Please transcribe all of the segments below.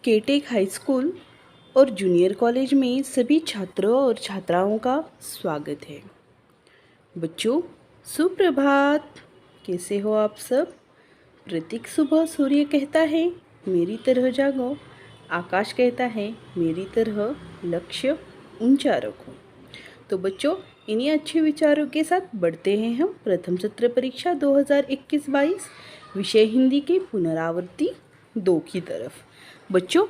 केटेक high school और junior college में सभी छात्रों और छात्राओं का स्वागत है। बच्चों, सुप्रभात। कैसे हो आप सब? प्रत्येक सुबह सूर्य कहता है मेरी तरह जागो, आकाश कहता है मेरी तरह लक्ष्य ऊंचा रखो। तो बच्चों, इन्हीं अच्छे विचारों के साथ बढ़ते हैं हम प्रथम सत्र परीक्षा 2021-22 विषय हिंदी के पुनरावृत्ति 2 की तरफ। बच्चों,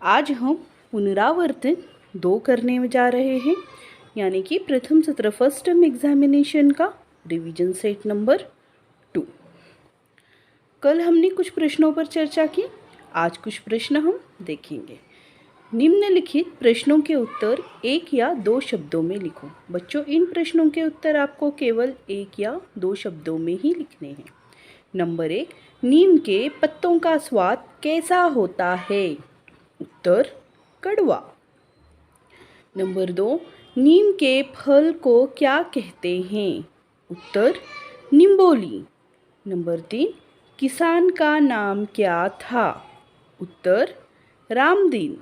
आज हम पुनरावर्तन 2 करने जा रहे हैं, यानी कि प्रथम सत्र फर्स्ट टर्म एग्जामिनेशन का रिवीजन सेट नंबर 2। कल हमने कुछ प्रश्नों पर चर्चा की, आज कुछ प्रश्न हम देखेंगे। निम्नलिखित प्रश्नों के उत्तर 1 या 2 शब्दों में लिखो। बच्चों, इन प्रश्नों के उत्तर आपको केवल 1 या 2 शब्दों में ही लिखने हैं। नंबर 1, नीम के पत्तों का स्वाद कैसा होता है? उत्तर कड़वा। नंबर 2, नीम के फल को क्या कहते हैं? उत्तर निम्बोली। नंबर 3, किसान का नाम क्या था? उत्तर रामदीन।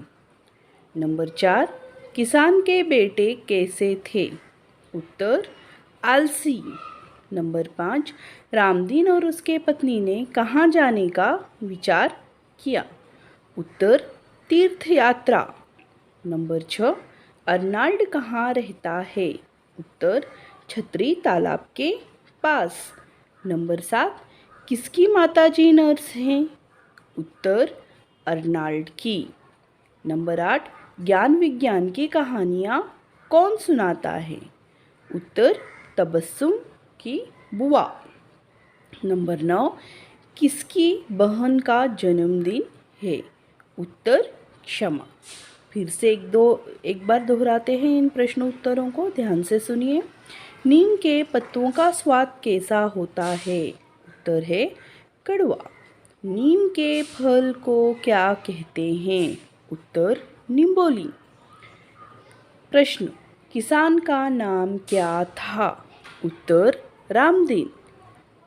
नंबर 4, किसान के बेटे कैसे थे? उत्तर आलसी। नंबर 5, रामदीन और उसके पत्नी ने कहाँ जाने का विचार किया? उत्तर तीर्थ यात्रा। नंबर 6, अर्नाल्ड कहाँ रहता है? उत्तर छतरी तालाब के पास। नंबर 7, किसकी माताजी नर्स हैं? उत्तर अर्नाल्ड की। नंबर 8, ज्ञान विज्ञान की कहानियाँ कौन सुनाता है? उत्तर तबस्सुम की बुआ। नंबर 9, किसकी बहन का जन्मदिन है? उत्तर क्षमा। फिर से एक बार दोहराते हैं इन प्रश्न उत्तरों को, ध्यान से सुनिए। नीम के पत्तों का स्वाद कैसा होता है? उत्तर है कड़वा। नीम के फल को क्या कहते हैं? उत्तर निम्बोली। प्रश्न, किसान का नाम क्या था? उत्तर रामदीन।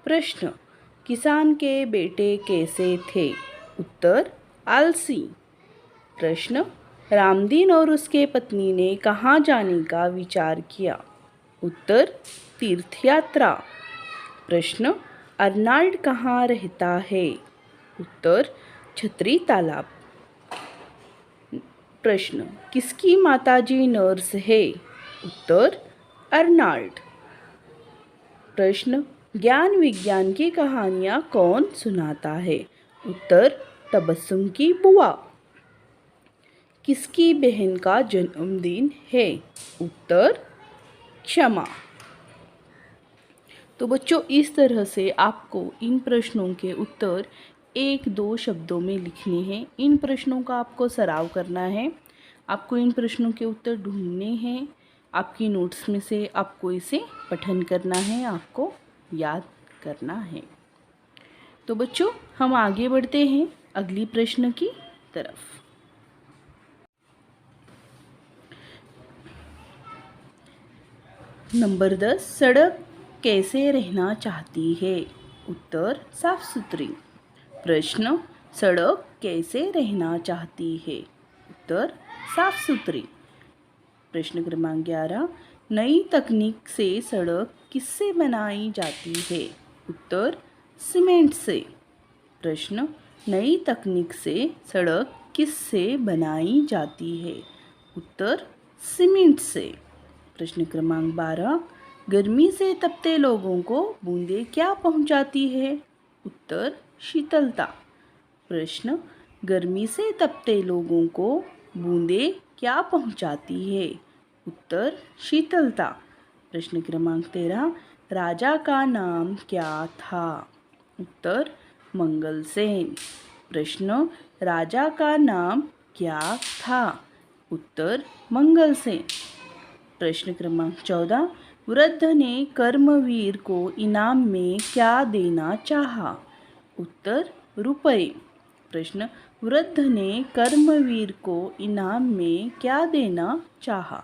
प्रश्न, किसान के बेटे कैसे थे? उत्तर आलसी। प्रश्न, रामदीन और उसके पत्नी ने कहाँ जाने का विचार किया? उत्तर तीर्थयात्रा। प्रश्न, अर्नाल्ड कहाँ रहता है? उत्तर छतरी तालाब। प्रश्न, किसकी माताजी नर्स है? उत्तर अर्नाल्ड। प्रश्न, ज्ञान विज्ञान की कहानियाँ कौन सुनाता है? उत्तर तबस्सुम की बुआ। किसकी बहन का जन्मदिन है? उत्तर क्षमा। तो बच्चों, इस तरह से आपको इन प्रश्नों के उत्तर 1-2 शब्दों में लिखने हैं। इन प्रश्नों का आपको सराव करना है, आपको इन प्रश्नों के उत्तर ढूंढने हैं। आपकी नोट्स में से आपको इसे पठन करना है, आपको याद करना है। तो बच्चों, हम आगे बढ़ते हैं अगली प्रश्न की तरफ। नंबर 10, सड़क कैसे रहना चाहती है? उत्तर साफ सुथरी। प्रश्न, सड़क कैसे रहना चाहती है? उत्तर साफ सुथरी। प्रश्न क्रमांक 11, नई तकनीक से सड़क किससे बनाई जाती है? उत्तर सीमेंट से। प्रश्न, नई तकनीक से सड़क किससे बनाई जाती है? उत्तर सीमेंट से। प्रश्न क्रमांक 12, गर्मी से तपते लोगों को बूंदें क्या पहुंचाती है? उत्तर शीतलता। प्रश्न, गर्मी से तपते लोगों को बूंदें क्या पहुंचाती है? उत्तर शीतलता। प्रश्न क्रमांक 13, राजा का नाम क्या था? उत्तर मंगलसेन। प्रश्न, राजा का नाम क्या था? उत्तर मंगलसेन। प्रश्न क्रमांक 14, वृद्ध ने कर्मवीर को इनाम में क्या देना चाहा? उत्तर रुपए। प्रश्न, वृद्ध ने कर्मवीर को इनाम में क्या देना चाहा?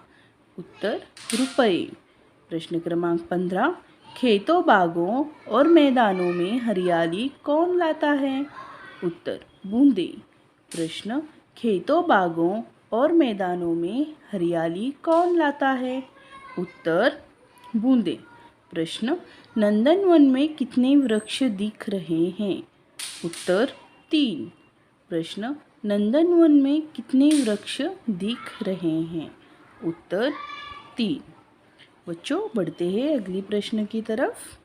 उत्तर रुपए। प्रश्न क्रमांक 15, खेतों बागों और मैदानों में हरियाली कौन लाता है? उत्तर बूंदे। प्रश्न, खेतों, बागों और मैदानों में हरियाली कौन लाता है? उत्तर, बूंदें। प्रश्न, नंदनवन में कितने वृक्ष दिख रहे हैं? उत्तर, 3। प्रश्न, नंदनवन में कितने वृक्ष दिख रहे हैं? उत्तर, 3। बच्चों, बढ़ते हैं अगली प्रश्न की तरफ।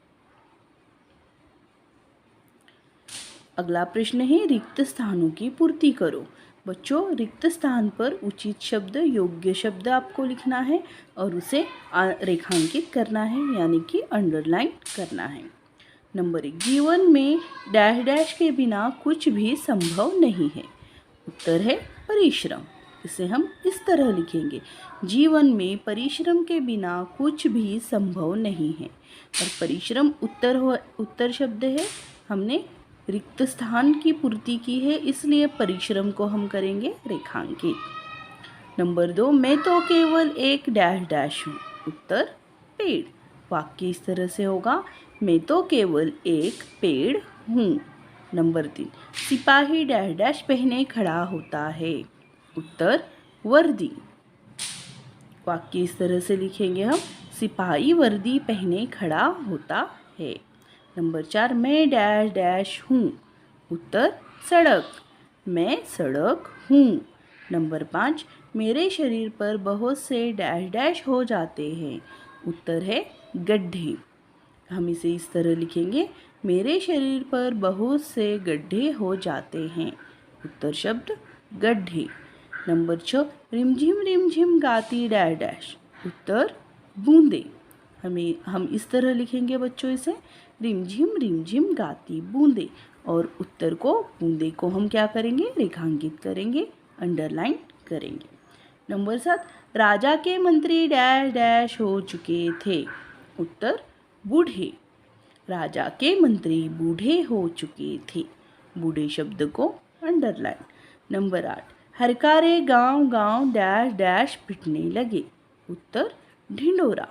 अगला प्रश्न है, रिक्त स्थानों की पूर्ति करो। बच्चों, रिक्त स्थान पर उचित शब्द, योग्य शब्द आपको लिखना है और उसे रेखांकित करना है, यानी कि अंडरलाइन करना है। नंबर 1, जीवन में डैश डैश के बिना कुछ भी संभव नहीं है। उत्तर है परिश्रम। इसे हम इस तरह लिखेंगे, जीवन में परिश्रम के बिना कुछ भी संभव नहीं है। और परिश्रम उत्तर शब्द है। हमने रिक्त स्थान की पूर्ति की है, इसलिए परिश्रम को हम करेंगे रेखांकित। नंबर 2, मैं तो केवल एक डैश डैश हूँ। उत्तर, पेड़। वाक्य इस तरह से होगा, मैं तो केवल एक पेड़ हूँ। नंबर 3, सिपाही डैश डैश पहने खड़ा होता है। उत्तर, वर्दी। वाक्य इस तरह से लिखेंगे हम, सिपाही वर्दी पहने खड़ा होता है। नंबर 4, मैं डैश डैश हूँ। उत्तर, सड़क। मैं सड़क हूँ। नंबर 5, मेरे शरीर पर बहुत से डैश डैश हो जाते हैं। उत्तर है गड्ढे। हम इसे इस तरह लिखेंगे, मेरे शरीर पर बहुत से गड्ढे हो जाते हैं। उत्तर शब्द गड्ढे। नंबर 6, रिमझिम गाती डैश डैश। उत्तर, बूंदे। हम इस तरह लिखेंगे बच्चों इसे, रिमझिम गाती बूंदे। और उत्तर को, बूंदे को हम क्या करेंगे, रेखांकित करेंगे, अंडरलाइन करेंगे। नंबर 7, राजा के मंत्री डैश डैश हो चुके थे। उत्तर, बूढ़े। राजा के मंत्री बूढ़े हो चुके थे। बूढ़े शब्द को अंडरलाइन। नंबर 8, हरकारे गांव गांव डैश डैश पिटने लगे। उत्तर, ढिंडोरा।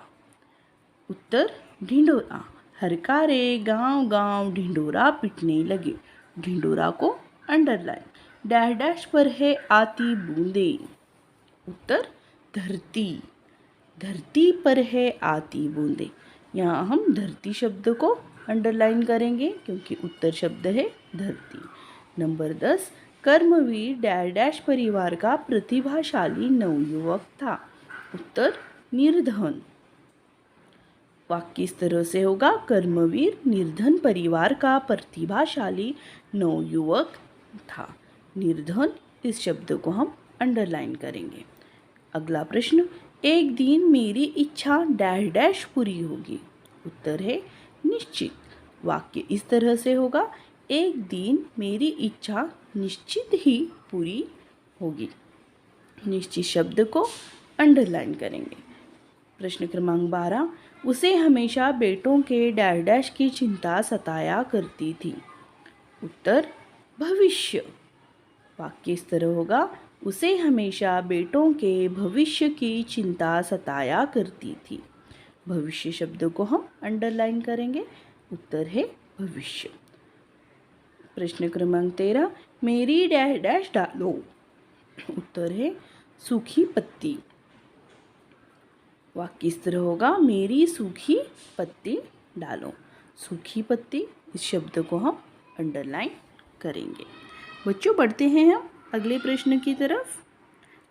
उत्तर, ढिंडोरा। हरकारे गांव गांव ढिंडोरा पिटने लगे। ढिंडोरा को अंडरलाइन। डैश डैश पर है आती बूंदे। उत्तर, धरती। धरती पर है आती बूंदे। यहाँ हम धरती शब्द को अंडरलाइन करेंगे क्योंकि उत्तर शब्द है धरती। नंबर 10, कर्मवीर डैश डैश परिवार का प्रतिभाशाली नवयुवक था। उत्तर, निर्धन। वाक्य इस तरह से होगा, कर्मवीर निर्धन परिवार का प्रतिभाशाली नवयुवक था। निर्धन, इस शब्द को हम अंडरलाइन करेंगे। अगला प्रश्न, एक दिन मेरी इच्छा डैश डैश पूरी होगी। उत्तर है निश्चित। वाक्य इस तरह से होगा, एक दिन मेरी इच्छा निश्चित ही पूरी होगी। निश्चित शब्द को अंडरलाइन करेंगे। प्रश्न क्रमांक 12, उसे हमेशा बेटों के डैश डैश की चिंता सताया करती थी। उत्तर, भविष्य। वाक्य इस तरह होगा, उसे हमेशा बेटों के भविष्य की चिंता सताया करती थी। भविष्य शब्द को हम अंडरलाइन करेंगे। उत्तर है भविष्य। प्रश्न क्रमांक 13, मेरी डैश डैश डालो। उत्तर है सूखी पत्ती। वाक्य इस तरह होगा, मेरी सूखी पत्ती डालो। सूखी पत्ती, इस शब्द को हम अंडरलाइन करेंगे। बच्चों, बढ़ते हैं हम अगले प्रश्न की तरफ।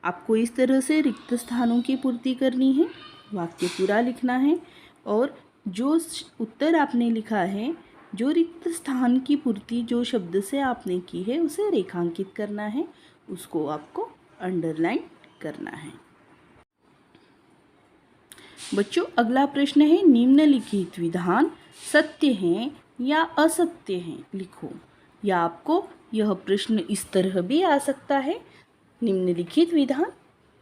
आपको इस तरह से रिक्त स्थानों की पूर्ति करनी है, वाक्य पूरा लिखना है और जो उत्तर आपने लिखा है, जो रिक्त स्थान की पूर्ति जो शब्द से आपने की है उसे रेखांकित करना है, उसको आपको अंडरलाइन करना है। बच्चों, अगला प्रश्न है, निम्नलिखित विधान सत्य हैं या असत्य हैं, लिखो। या आपको यह प्रश्न इस तरह भी आ सकता है, निम्नलिखित विधान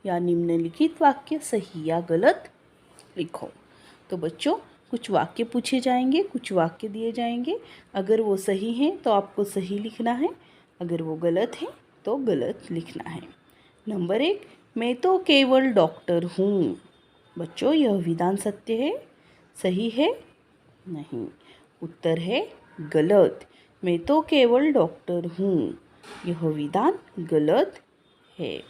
या निम्नलिखित वाक्य सही या गलत, लिखो। तो बच्चों, कुछ वाक्य पूछे जाएंगे, कुछ वाक्य दिए जाएंगे। अगर वो सही हैं तो आपको सही लिखना है, अगर वो गलत हैं तो गलत लिखना है। नंबर 1, मैं तो केवल डॉक्टर हूँ। बच्चों, यह विधान सत्य है, सही है? नहीं। उत्तर है गलत। मैं तो केवल डॉक्टर हूँ। यह विधान गलत है।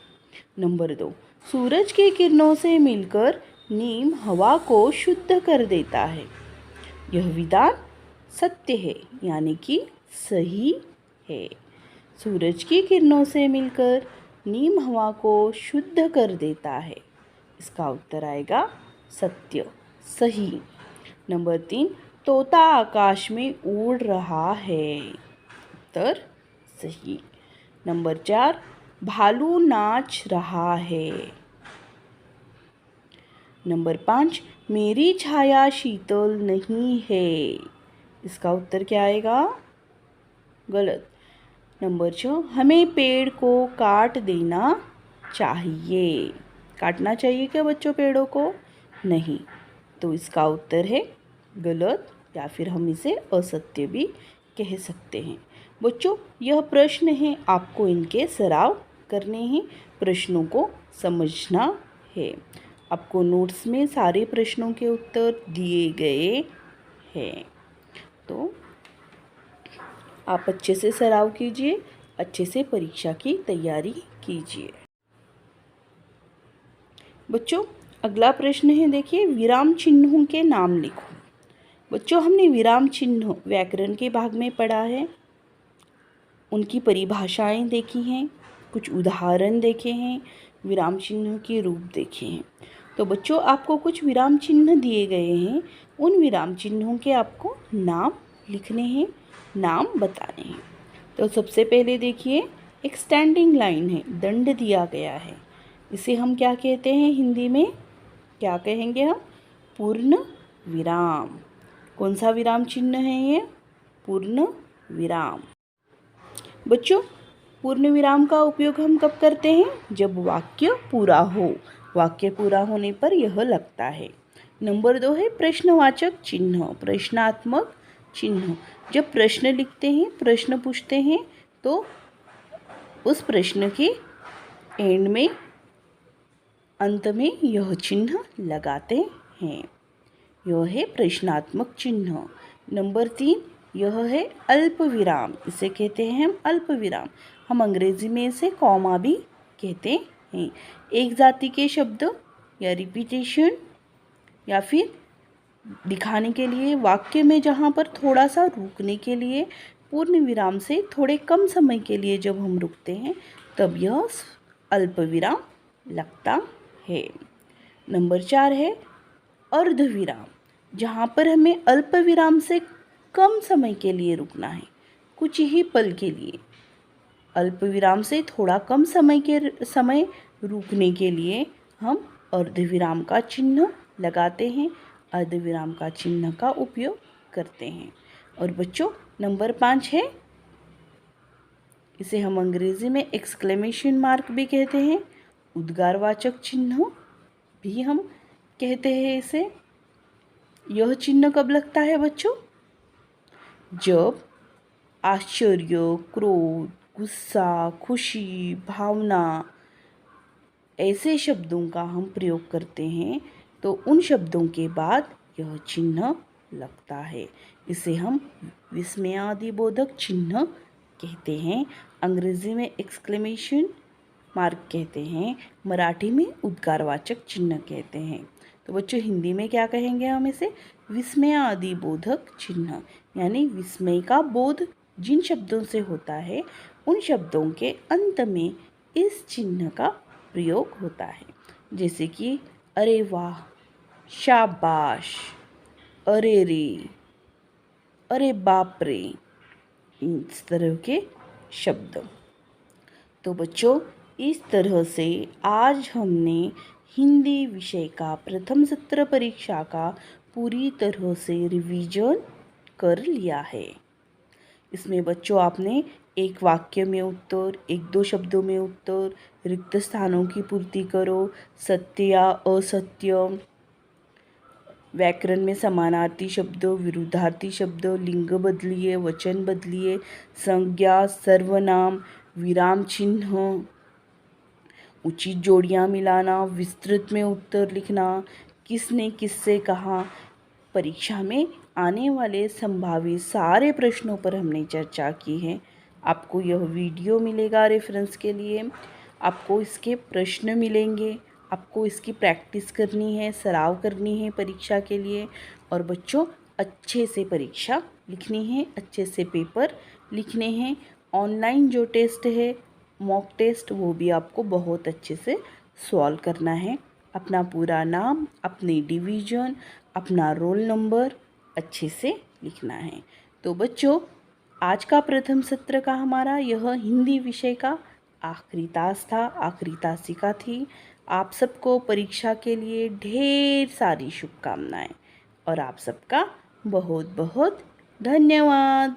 नंबर 2, सूरज की किरणों से मिलकर नीम हवा को शुद्ध कर देता है। यह विधान सत्य है, यानी कि सही है। सूरज की किरणों से मिलकर नीम हवा को शुद्ध कर देता है। इसका उत्तर आएगा सत्य, सही। नंबर 3, तोता आकाश में उड़ रहा है। उत्तर सही। नंबर 4, भालू नाच रहा है। नंबर 5, मेरी छाया शीतल नहीं है। इसका उत्तर क्या आएगा? गलत। नंबर 6, हमें पेड़ को काट देना चाहिए। काटना चाहिए क्या बच्चों पेड़ों को? नहीं। तो इसका उत्तर है गलत, या फिर हम इसे असत्य भी कह सकते हैं। बच्चों, यह प्रश्न है, आपको इनके सराव करने हैं, प्रश्नों को समझना है। आपको नोट्स में सारे प्रश्नों के उत्तर दिए गए हैं, तो आप अच्छे से सराव कीजिए, अच्छे से परीक्षा की तैयारी कीजिए। बच्चों, अगला प्रश्न है, देखिए, विराम चिन्हों के नाम लिखो। बच्चों, हमने विराम चिन्ह व्याकरण के भाग में पढ़ा है, उनकी परिभाषाएं देखी हैं, कुछ उदाहरण देखे हैं, विराम चिन्ह के रूप देखे हैं। तो बच्चों, आपको कुछ विराम चिन्ह दिए गए हैं, उन विराम चिन्हों के आपको नाम लिखने हैं, नाम बताने हैं। तो सबसे पहले देखिए, एक स्टैंडिंग लाइन है, दंड दिया गया है, इसे हम क्या कहते हैं हिंदी में? क्या कहेंगे हम? पूर्ण विराम। कौन सा विराम चिन्ह है ये? पूर्ण विराम। बच्चों, पूर्ण विराम का उपयोग हम कब करते हैं? जब वाक्य पूरा हो। वाक्य पूरा होने पर यह लगता है। नंबर 2 है प्रश्नवाचक चिन्ह, प्रश्नात्मक चिन्ह। जब प्रश्न लिखते हैं, प्रश्न पूछते हैं, तो उस प्रश्न के एंड में, अंत में यह चिन्ह लगाते हैं। यह है प्रश्नात्मक चिन्ह। नंबर 3, यह है अल्प विराम, इसे कहते हैं हम अल्प विराम। हम अंग्रेजी में इसे कॉमा भी कहते हैं। एक जाति के शब्द या रिपीटेशन, या फिर दिखाने के लिए, वाक्य में जहाँ पर थोड़ा सा रुकने के लिए, पूर्ण विराम से थोड़े कम समय के लिए जब हम रुकते हैं, तब यह अल्प विराम लगता है। नंबर 4 है अर्ध विराम, जहाँ पर हमें अल्प विराम से कम समय के लिए रुकना है, कुछ ही पल के लिए। अल्प विराम से थोड़ा कम समय रुकने के लिए हम अर्ध विराम का चिन्ह लगाते हैं, अर्ध विराम का चिन्ह का उपयोग करते हैं। और बच्चों, नंबर 5 है, इसे हम अंग्रेजी में एक्सक्लेमेशन मार्क भी कहते हैं, उद्गारवाचक चिन्ह भी हम कहते हैं इसे। यह चिन्ह कब लगता है बच्चों? जब आश्चर्य, क्रोध, गुस्सा, खुशी, भावना, ऐसे शब्दों का हम प्रयोग करते हैं, तो उन शब्दों के बाद यह चिन्ह लगता है। इसे हम विस्मयादिबोधक चिन्ह कहते हैं। अंग्रेजी में एक्सक्लेमेशन मार्क कहते हैं, मराठी में उद्गारवाचक चिन्ह कहते हैं। तो बच्चों, हिंदी में क्या कहेंगे हम इसे? विस्मयादिबोधक चिन्ह, यानी विस्मय का बोध जिन शब्दों से होता है, उन शब्दों के अंत में इस चिन्ह का प्रयोग होता है। जैसे कि अरे वाह, शाबाश, अरे रे, अरे बाप रे, इस तरह के शब्द। तो बच्चों, इस तरह से आज हमने हिंदी विषय का प्रथम सत्र परीक्षा का पूरी तरह से रिवीजन कर लिया है। इसमें बच्चों, आपने एक वाक्य में उत्तर, एक दो शब्दों में उत्तर, रिक्त स्थानों की पूर्ति करो, सत्य या असत्य, व्याकरण में समानार्थी शब्द, विरुद्धार्थी शब्द, लिंग बदलिए, वचन बदलिए, संज्ञा, सर्वनाम, विराम चिन्ह, उचित जोड़ियाँ मिलाना, विस्तृत में उत्तर लिखना, किसने किससे कहा, परीक्षा में आने वाले संभावित सारे प्रश्नों पर हमने चर्चा की है। आपको यह वीडियो मिलेगा रेफरेंस के लिए, आपको इसके प्रश्न मिलेंगे, आपको इसकी प्रैक्टिस करनी है, सराव करनी है परीक्षा के लिए। और बच्चों अच्छे से परीक्षा लिखनी है, अच्छे से पेपर लिखने हैं। ऑनलाइन जो टेस्ट है मॉक टेस्ट वो भी आपको बहुत अच्छे से सॉल्व करना है। अपना पूरा नाम, अपनी डिवीज़न, अपना रोल नंबर अच्छे से लिखना है। तो बच्चों आज का प्रथम सत्र का हमारा यह हिंदी विषय का आखिरी तास था, आखिरी तासिका थी। आप सबको परीक्षा के लिए ढेर सारी शुभकामनाएं और आप सबका बहुत बहुत धन्यवाद।